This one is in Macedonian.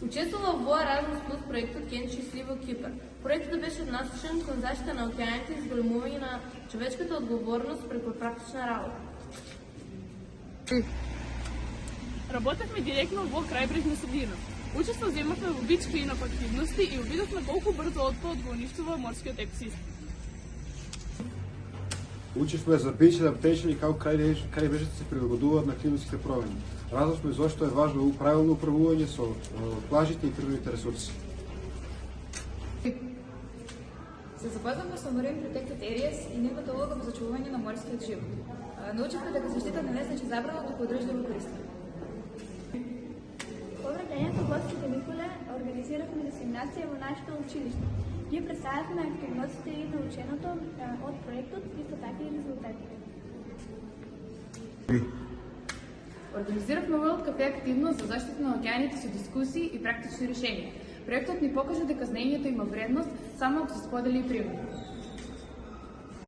Учествував во Erasmus Plus проектот Ген Числив во Кипар. Проектот беше насочен кон заштита на океаните и зголемување на човечката одговорност преку практична работа. Работевме директно во крајбрежна средина. Учество земавме во вид клинап активности и увидовме колку брзо отпадот го уништува морскиот екосистем. Учевме за бич adaptation и како крајбрежите се прилагодуваат на климатските промени. Разумевме зошто е важно правилно управување со плажите и природните ресурси. Се запознавме со Marine Protected Areas и неговата улога во зачувување на морскиот живот. Научивме дека заштита не значи забрана, туку одржливо користење. По враќањето во Николе организиравме десиминација во нашето училиште. Ние представивме активностите и наученото од проектот, исто така и резултатите. Организиравме World Cafe активност за заштита на океаните со дискусии и практични решенија. Проектот ни покажа дека знаењето има вредност само ако се сподели и примени.